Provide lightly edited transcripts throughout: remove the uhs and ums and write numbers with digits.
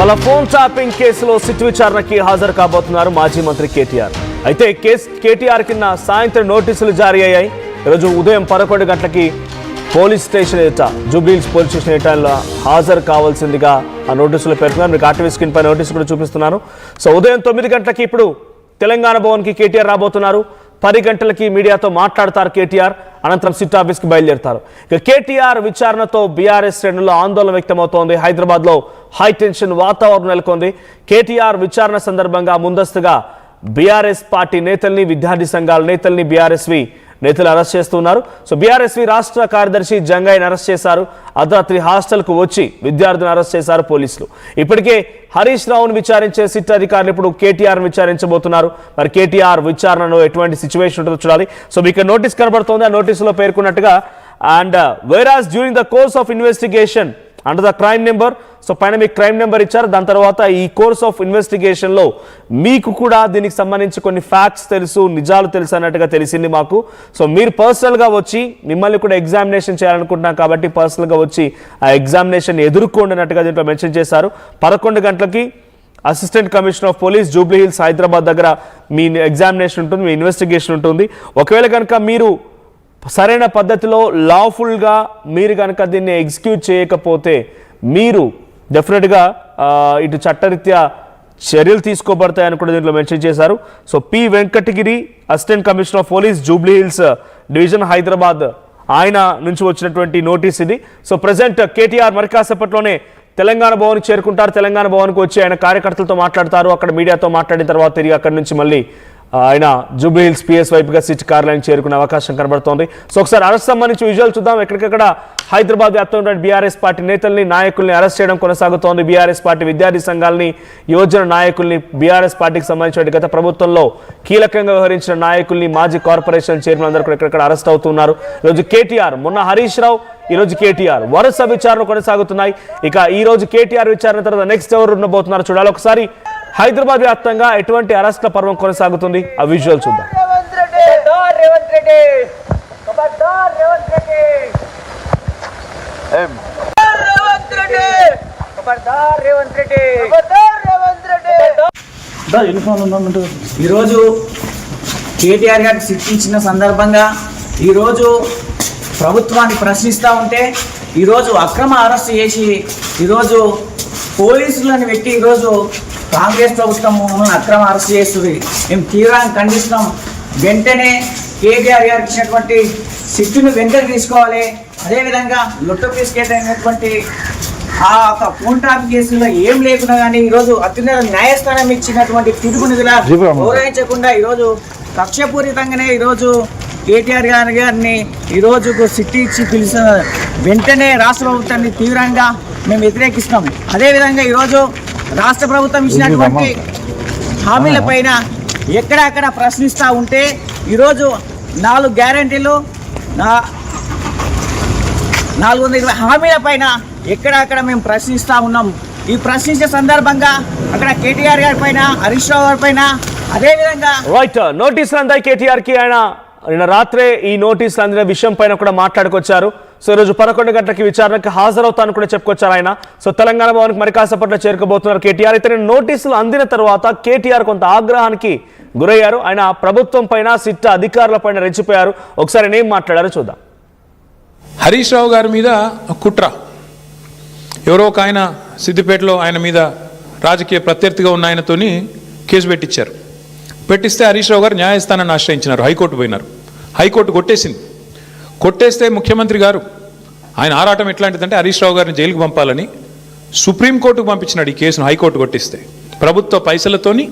వాళ్ళ phone tapping కేసులో SIT విచారణకి హాజరు కాబోతున్నారు మాజీ మంత్రి కేటీఆర్. అయితే కేటీఆర్ కింద సాయంత్రం నోటీసులు జారీ అయ్యాయి. ఈరోజు ఉదయం 11 గంటలకి పోలీస్ స్టేషన్ ఎదుట జూబ్లీహిల్స్ పోలీస్ స్టేషన్ ఎదుట హాజరు కావాల్సిందిగా ఆ నోటీసులు పేర్కొన్నారు. మీకు ఆర్టీవీ స్క్రీన్ పై నోటీసు కూడా చూపిస్తున్నాను. సో ఉదయం 9 గంటలకి ఇప్పుడు తెలంగాణ భవన్కి కేటీఆర్ రాబోతున్నారు. 10 గంటలకి మీడియాతో మాట్లాడతారు కేటీఆర్. అనంతరం సిట్ ఆఫీస్కి బయలుదేరతారు. ఇక కేటీఆర్ విచారణతో బీఆర్ఎస్ శ్రేణుల్లో ఆందోళన వ్యక్తమవుతోంది. హైదరాబాద్లో హై టెన్షన్ వాతావరణం నెలకొంది. కేటీఆర్ విచారణ సందర్భంగా ముందస్తుగా బీఆర్ఎస్ పార్టీ నేతల్ని, విద్యార్థి సంఘాల నేతల్ని బీఆర్ఎస్వి నేతలు అరెస్ట్ చేస్తున్నారు. సో బీఆర్ఎస్వి రాష్ట్ర కార్యదర్శి జంగయ్యని అరెస్ట్ చేశారు. అర్ధరాత్రి హాస్టల్కు వచ్చి విద్యార్థిని అరెస్ట్ చేశారు పోలీసులు. ఇప్పటికే హరీష్ రావును విచారించే సిట్ అధికారులు ఇప్పుడు కేటీఆర్ను విచారించబోతున్నారు. మరి కేటీఆర్ విచారణలో ఎటువంటి సిచ్యువేషన్ ఉంటుందో చూడాలి. సో మీకు నోటీస్ కనబడుతోంది. ఆ నోటీసులో పేర్కొన్నట్టుగా and whereas during the course of investigation under the crime number. So పైన మీకు క్రైమ్ నెంబర్ ఇచ్చారు. దాని తర్వాత ఈ కోర్స్ ఆఫ్ ఇన్వెస్టిగేషన్లో మీకు కూడా దీనికి సంబంధించి కొన్ని ఫ్యాక్ట్స్ తెలుసు, నిజాలు తెలుసు అన్నట్టుగా తెలిసింది మాకు. సో మీరు పర్సనల్గా వచ్చి మిమ్మల్ని కూడా ఎగ్జామినేషన్ చేయాలనుకుంటున్నాం కాబట్టి పర్సనల్గా వచ్చి ఆ ఎగ్జామినేషన్ ఎదుర్కోండి అన్నట్టుగా దీంట్లో మెన్షన్ చేశారు. 11 గంటలకి assistant commissioner of police Jubilee Hills Hyderabad దగ్గర మీ ఎగ్జామినేషన్ ఉంటుంది, మీ ఇన్వెస్టిగేషన్ ఉంటుంది. ఒకవేళ కనుక మీరు సరైన పద్ధతిలో లాఫుల్గా మీరు కనుక దీన్ని ఎగ్జిక్యూట్ చేయకపోతే మీరు డెఫినెట్గా ఇటు చట్టరీత్యా చర్యలు తీసుకోబడతాయని కూడా దీంట్లో మెన్షన్ చేశారు. So P Venkatagiri assistant commissioner of police Jubilee Hills division Hyderabad ఆయన నుంచి వచ్చినటువంటి నోటీస్ ఇది. సో ప్రజెంట్ కేటీఆర్ మరి కాసేపట్లోనే తెలంగాణ భవన్కి చేరుకుంటారు. తెలంగాణ భవన్కి వచ్చి ఆయన కార్యకర్తలతో మాట్లాడతారు. అక్కడ మీడియాతో మాట్లాడిన తర్వాత తిరిగి అక్కడి నుంచి మళ్ళీ ఆయన జూబ్లీహిల్స్ పిఎస్ వైపుగా సిట్ కార్యాలయం చేరుకునే అవకాశం కనబడుతోంది. సో ఒకసారి అరెస్ట్ సంబంధించి విజువల్ చూద్దాం. ఎక్కడికక్కడ హైదరాబాద్ వ్యాప్తంగా బీఆర్ఎస్ పార్టీ నేతల్ని, నాయకుల్ని అరెస్ట్ చేయడం కొనసాగుతోంది. బీఆర్ఎస్ పార్టీ విద్యార్థి సంఘాలని, యువజన నాయకుల్ని, బీఆర్ఎస్ పార్టీకి సంబంధించిన గత ప్రభుత్వంలో కీలకంగా వ్యవహరించిన నాయకుల్ని, మాజీ కార్పొరేషన్ చైర్మన్ అందరూ కూడా ఎక్కడెక్కడ అరెస్ట్ అవుతున్నారు. ఈరోజు కేటీఆర్, మొన్న హరీష్ రావు, ఈరోజు కేటీఆర్ వరుస విచారణ కొనసాగుతున్నాయి. ఇక ఈ రోజు కేటీఆర్ విచారణ తర్వాత నెక్స్ట్ ఎవరు ఉండబోతున్నారు చూడాలి. ఒకసారి హైదరాబాద్ వ్యాప్తంగా ఎటువంటి అరెస్ట్ల పర్వం కొనసాగుతుంది ఆ విజువల్ చూద్దాం. ఈరోజు కేటీఆర్ గారికి శిక్షించిన సందర్భంగా ఈరోజు ప్రభుత్వాన్ని ప్రశ్నిస్తూ ఉంటే ఈరోజు అక్రమ అరెస్ట్ చేసి ఈరోజు పోలీసులను పెట్టి ఈరోజు కాంగ్రెస్ ప్రభుత్వం మమ్మల్ని అక్రమ అరెస్ట్ చేస్తుంది. మేము తీవ్రంగా ఖండిస్తున్నాం. వెంటనే కేటీఆర్ గారికి ఇచ్చినటువంటి సిట్టును వెంటనే తీసుకోవాలి. అదేవిధంగా లొట్టు తీసుకెళ్ళినటువంటి ఆ ఫోన్ ట్యాపింగ్ కేసులో ఏం లేకుండా కానీ ఈరోజు అత్యున్నత న్యాయస్థానం ఇచ్చినటువంటి తీర్పు నిధుల గౌరవించకుండా ఈరోజు కక్షపూరితంగానే ఈరోజు కేటీఆర్ గారిని ఈరోజు సిట్టి ఇచ్చి పిలిచిన వెంటనే రాష్ట్ర ప్రభుత్వాన్ని తీవ్రంగా మేము వ్యతిరేకిస్తాం. అదేవిధంగా ఈరోజు రాష్ట్ర ప్రభుత్వం ఇచ్చినటువంటి హామీల పైన ఎక్కడెక్కడ ప్రశ్నిస్తూ ఉంటే ఈరోజు 4 గ్యారంటీలు 420 హామీల పైన ఎక్కడెక్కడ మేము ప్రశ్నిస్తూ ఉన్నాం. ఈ ప్రశ్నించే సందర్భంగా అక్కడ కేటీఆర్ గారి పైన, హరీష్ రావు గారి పైన, అదేవిధంగా రైట్ నోటీసులు అందాయి కేటీఆర్కి. ఆయన నిన్న రాత్రే ఈ నోటీసులు అందిన విషయం పైన కూడా మాట్లాడుకొచ్చారు. సో ఈరోజు 11 గంటలకి విచారణకు హాజరవుతాను కూడా చెప్పుకొచ్చారు ఆయన. సో తెలంగాణ భవన్కి మరి కాసేపట్లో చేరుకోబోతున్నారు కేటీఆర్. అయితే నోటీసులు అందిన తర్వాత కేటీఆర్ కొంత ఆగ్రహానికి గురయ్యారు. ఆయన ప్రభుత్వం పైన, సిట్ అధికారుల పైన రెచ్చిపోయారు. ఒకసారి ఏం మాట్లాడారో చూద్దాం. హరీష్ రావు గారి మీద కుట్ర, ఎవరో ఒక ఆయన సిద్దిపేటలో ఆయన మీద రాజకీయ ప్రత్యర్థిగా ఉన్న ఆయనతోని కేసు పెట్టించారు. పెట్టిస్తే హరీష్ రావు గారు న్యాయస్థానాన్ని ఆశ్రయించినారు. హైకోర్టు పోయినారు. హైకోర్టు కొట్టేసింది. కొట్టేస్తే ముఖ్యమంత్రి గారు ఆయన ఆరాటం ఎట్లాంటిదంటే హరీష్ రావు గారిని జైలుకు పంపాలని సుప్రీంకోర్టుకు పంపించినాడు ఈ కేసును. హైకోర్టు కొట్టిస్తే ప్రభుత్వ పైసలతోని,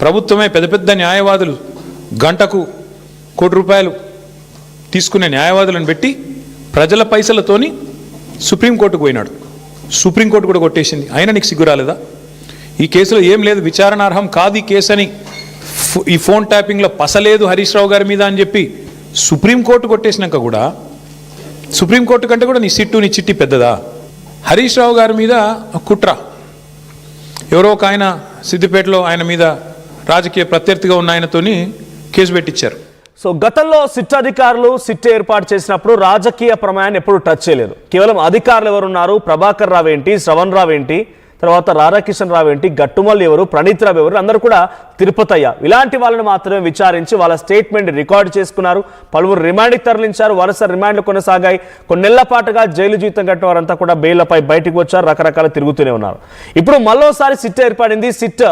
ప్రభుత్వమే పెద్ద పెద్ద న్యాయవాదులు గంటకు ₹1 కోటి తీసుకునే న్యాయవాదులను పెట్టి ప్రజల పైసలతోని సుప్రీంకోర్టుకు పోయినాడు. సుప్రీంకోర్టు కూడా కొట్టేసింది. అయినా నీకు సిగ్గు రాలేదా? ఈ కేసులో ఏం లేదు, విచారణార్హం కాదు ఈ కేసు అని, ఈ ఫోన్ ట్యాపింగ్లో పసలేదు హరీష్ రావు గారి మీద అని చెప్పి సుప్రీంకోర్టు కొట్టేసినాక కూడా సుప్రీంకోర్టు కంటే కూడా నీ సిట్టు, నీ చిట్టి పెద్దదా? హరీష్ రావు గారి మీద కుట్ర, ఎవరో ఒక ఆయన సిద్దిపేటలో ఆయన మీద రాజకీయ ప్రత్యర్థిగా ఉన్న ఆయనతోని కేసు పెట్టించారు. సో గతంలో సిట్ అధికారులు సిట్ ఏర్పాటు చేసినప్పుడు రాజకీయ ప్రమేయాన్ని ఎప్పుడు టచ్ చేయలేదు. కేవలం అధికారులు ఎవరున్నారు, ప్రభాకర్ రావు ఏంటి, శ్రవణ్ రావు ఏంటి, తర్వాత రాధాకిషన్ రావు ఏంటి, గట్టుమల్లి ఎవరు, ప్రణీత్ రావు ఎవరు, అందరూ కూడా తిరుపతయ్య, ఇలాంటి వాళ్ళని మాత్రమే విచారించి వాళ్ళ స్టేట్మెంట్ రికార్డు చేసుకున్నారు. పలువురు రిమాండ్కి తరలించారు. వరుస రిమాండ్లు కొనసాగాయి. కొన్నేళ్ల పాటుగా జైలు జీవితం కట్టిన వారంతా కూడా బెయిల్పై బయటకు వచ్చారు. రకరకాల తిరుగుతూనే ఉన్నారు. ఇప్పుడు మరోసారి సిట్ ఏర్పడింది. సిట్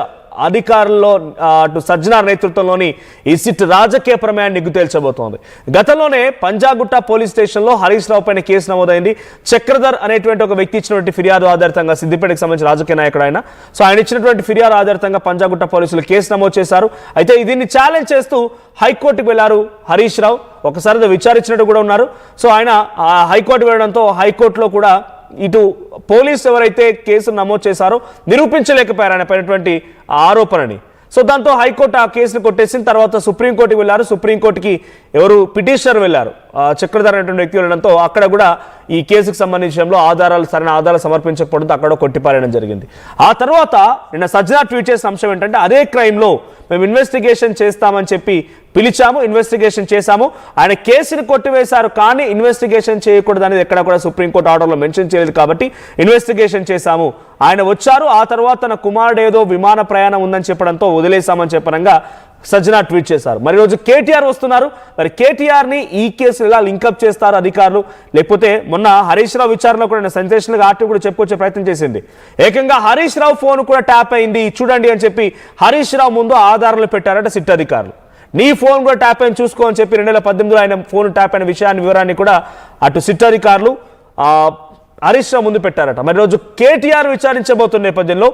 అధికారుల్లో అటు సజ్జనార్ నేతృత్వంలోని ఈ సిట్ రాజకీయ ప్రమేయాన్ని నిగ్గు తేల్చబోతోంది. గతంలోనే పంజాగుట్ట పోలీస్ స్టేషన్లో హరీష్ రావు పైన కేసు నమోదైంది. చక్రధర్ అనేటువంటి ఒక వ్యక్తి ఇచ్చినటువంటి ఫిర్యాదు ఆధారితంగా, సిద్దిపేటకు సంబంధించిన రాజకీయ నాయకుడు ఆయన, సో ఆయన ఇచ్చినటువంటి ఫిర్యాదు ఆధారితంగా పంజాగుట్ట పోలీసులు కేసు నమోదు చేశారు. అయితే దీన్ని ఛాలెంజ్ చేస్తూ హైకోర్టుకు వెళ్లారు హరీష్ రావు. ఒకసారి విచారించినట్టు కూడా ఉన్నారు. సో ఆయన హైకోర్టు వెళ్ళడంతో హైకోర్టులో కూడా ఇటు పోలీసు ఎవరైతే కేసు నమోదు చేశారో నిరూపించలేకపోయారు ఆయన పైనటువంటి ఆరోపణని. సో దాంతో హైకోర్టు ఆ కేసును కొట్టేసిన తర్వాత సుప్రీంకోర్టుకి వెళ్ళారు. సుప్రీంకోర్టుకి ఎవరు పిటిషనర్ వెళ్ళారు, చక్రధర్ అనేటువంటి వ్యక్తి వెళ్ళడంతో అక్కడ కూడా ఈ కేసుకు సంబంధించిన సరైన ఆధారాలు సమర్పించకపోవడంతో అక్కడ కొట్టిపారేయడం జరిగింది. ఆ తర్వాత నిన్న సజ్జనా ట్వీట్ చేసిన అంశం ఏంటంటే, అదే క్రైమ్లో మేము ఇన్వెస్టిగేషన్ చేస్తామని చెప్పి పిలిచాము, ఇన్వెస్టిగేషన్ చేశాము, ఆయన కేసుని కొట్టివేశారు కానీ ఇన్వెస్టిగేషన్ చేయకూడదు అనేది ఎక్కడ కూడా సుప్రీంకోర్టు ఆర్డర్లో మెన్షన్ చేయలేదు కాబట్టి ఇన్వెస్టిగేషన్ చేశాము. ఆయన వచ్చారు, ఆ తర్వాత తన కుమారుడు ఏదో విమాన ప్రయాణం ఉందని చెప్పడంతో వదిలేశామని చెప్పనంగా సజ్జనా ట్వీట్ చేశారు. మరి రోజు కేటీఆర్ వస్తున్నారు. మరి కేటీఆర్ని ఈ కేసులు ఎలా లింకప్ చేస్తారు అధికారులు, లేకపోతే మొన్న హరీష్ రావు విచారణలో కూడా సెన్సేషనల్గా ఆర్టీ కూడా చెప్పుకొచ్చే ప్రయత్నం చేసింది. ఏకంగా హరీష్ రావు ఫోన్ కూడా ట్యాప్ అయింది చూడండి అని చెప్పి హరీష్ రావు ముందు ఆధారాలు పెట్టారట సిట్ అధికారులు. నీ ఫోన్ కూడా ట్యాప్ అయిన చూసుకో అని చెప్పి 2018లో ఆయన ఫోన్ ట్యాప్ అయిన వివరాన్ని కూడా అటు సిట్ అధికారులు హరీష్ రావు ముందు పెట్టారట. మరి రోజు కేటీఆర్ విచారించబోతున్న నేపథ్యంలో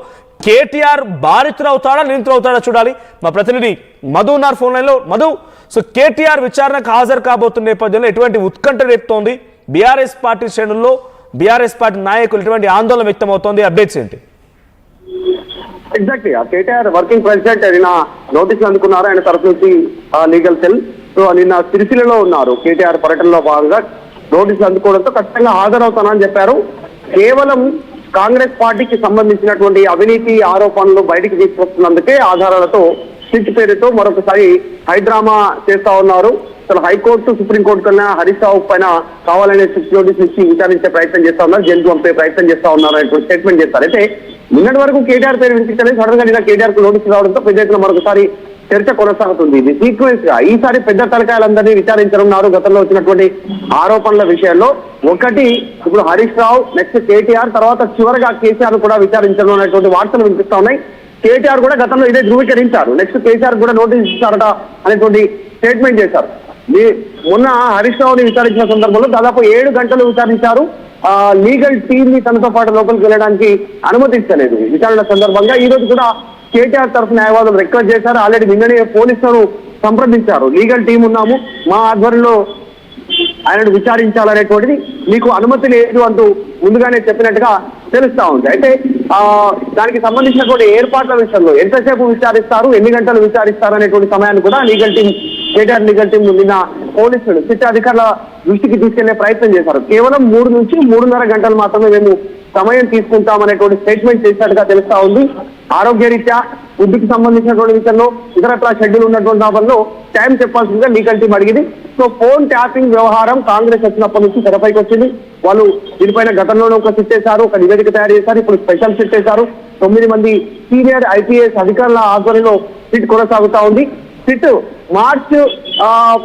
కేటీఆర్ బాధితుడు అవుతాడా నిందితుడు అవుతాడా చూడాలి. మా ప్రతినిధి మధు ఉన్నారు ఫోన్ లైన్లో. మధు, సో కేటీఆర్ విచారణకు హాజరు కాబోతున్న నేపథ్యంలో ఎటువంటి ఉత్కంఠ రేపుతోంది బీఆర్ఎస్ పార్టీ శ్రేణుల్లో, బీఆర్ఎస్ పార్టీ నాయకులు ఎటువంటి ఆందోళన వ్యక్తం అవుతోంది, అప్డేట్స్ ఏంటి? ఎగ్జాక్ట్లీ కేటీఆర్ వర్కింగ్ ప్రెసిడెంట్ నిన్న నోటీసులు అందుకున్నారు ఆయన తరఫు నుంచి లీగల్ సెల్. సో నిన్న సిరిసిల్లలో ఉన్నారు. కేటీఆర్ పర్యటనలో భాగంగా నోటీసులు అందుకోవడంతో ఖచ్చితంగా హాజరవుతానని చెప్పారు. కేవలం కాంగ్రెస్ పార్టీకి సంబంధించినటువంటి అవినీతి ఆరోపణలు బయటికి తీసుకొస్తున్నందుకే ఆధారాలతో సిట్ పేరుతో మరొకసారి హైడ్రామా చేస్తా ఉన్నారు. అసలు హైకోర్టు సుప్రీంకోర్టు కన్నా హరీష్ రావు పైన కావాలనే సిట్ నోటీస్ ఇచ్చి విచారించే ప్రయత్నం చేస్తా ఉన్నారు, జైలుకు పంపే ప్రయత్నం చేస్తా ఉన్నారు అనేటువంటి స్టేట్మెంట్ చేస్తారు. అయితే నిన్నటి వరకు కేటీఆర్ పేరు వినిపించలేదు. సడన్ గా నిన్న కేటీఆర్ కు నోటీసు రావడంతో పెద్ద ఎత్తున మరొకసారి చర్చ కొనసాగుతుంది. ఇది సీక్వెన్స్ గా ఈసారి పెద్ద తలకాయలందరినీ విచారించనున్నారు. గతంలో వచ్చినటువంటి ఆరోపణల విషయంలో ఒకటి ఇప్పుడు హరీష్ రావు, నెక్స్ట్ కేటీఆర్, తర్వాత చివరిగా కేసీఆర్ కూడా విచారించడం అనేటువంటి వార్తలు వినిపిస్తా ఉన్నాయి. కేటీఆర్ కూడా గతంలో ఇదే ధృవీకరించారు. నెక్స్ట్ కేసీఆర్ కూడా నోటీస్ ఇచ్చారట అనేటువంటి స్టేట్మెంట్ చేశారు. మొన్న హరీష్ రావుని విచారించిన సందర్భంలో దాదాపు 7 గంటలు విచారించారు. లీగల్ టీమ్ ని తనతో పాటు లోపలికి వెళ్ళడానికి అనుమతించలేదు. విచారణ సందర్భంగా ఈ రోజు కూడా కేటీఆర్ తరఫు న్యాయవాదులు రిక్వెస్ట్ చేశారు. ఆల్రెడీ నిన్ననే పోలీసులను సంప్రదించారు. లీగల్ టీం ఉన్నాము, మా ఆధ్వర్యంలో ఆయనను విచారించాలనేటువంటిది మీకు అనుమతి లేదు అంటూ ముందుగానే చెప్పినట్టుగా తెలుస్తా ఉంది. అయితే దానికి సంబంధించినటువంటి ఏర్పాట్ల విషయంలో ఎంతసేపు విచారిస్తారు, ఎన్ని గంటలు విచారిస్తారు అనేటువంటి సమయాన్ని కూడా కేటీఆర్ లీగల్ టీం నిన్న పోలీసులు సిట్ అధికారుల దృష్టికి తీసుకెళ్లే ప్రయత్నం చేశారు. కేవలం 3 నుంచి 3.5 గంటలు మాత్రమే మేము సమయం తీసుకుంటామనేటువంటి స్టేట్మెంట్ చేసినట్టుగా తెలుస్తా ఉంది. ఆరోగ్య రీత్యా ఫుడ్కి సంబంధించినటువంటి విషయంలో ఇతరత్ర షెడ్యూల్ ఉన్నటువంటి దానిలో టైం చెప్పాల్సిందిగా లీగల్ టీం అడిగింది. సో ఫోన్ ట్యాపింగ్ వ్యవహారం కాంగ్రెస్ వచ్చినప్పటి నుంచి తెరపైకి వచ్చింది. వాళ్ళు దీనిపైన గతంలోనే ఒక సిట్ చేశారు, ఒక నివేదిక తయారు చేశారు, ఇప్పుడు స్పెషల్ సిట్ చేశారు. 9 మంది సీనియర్ ఐపీఎస్ అధికారుల ఆధ్వర్యంలో సిట్ కొనసాగుతా ఉంది. సిట్ మార్చి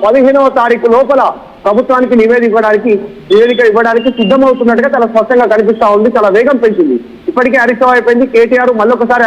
15వ తారీఖు లోపల ప్రభుత్వానికి నివేదిక ఇవ్వడానికి సిద్ధమవుతున్నట్టుగా చాలా స్పష్టంగా కనిపిస్తా ఉంది. చాలా వేగం పెంచింది. ఇప్పటికే హరీష్ రావు అయిపోయింది, కేటీఆర్ మళ్ళొకసారి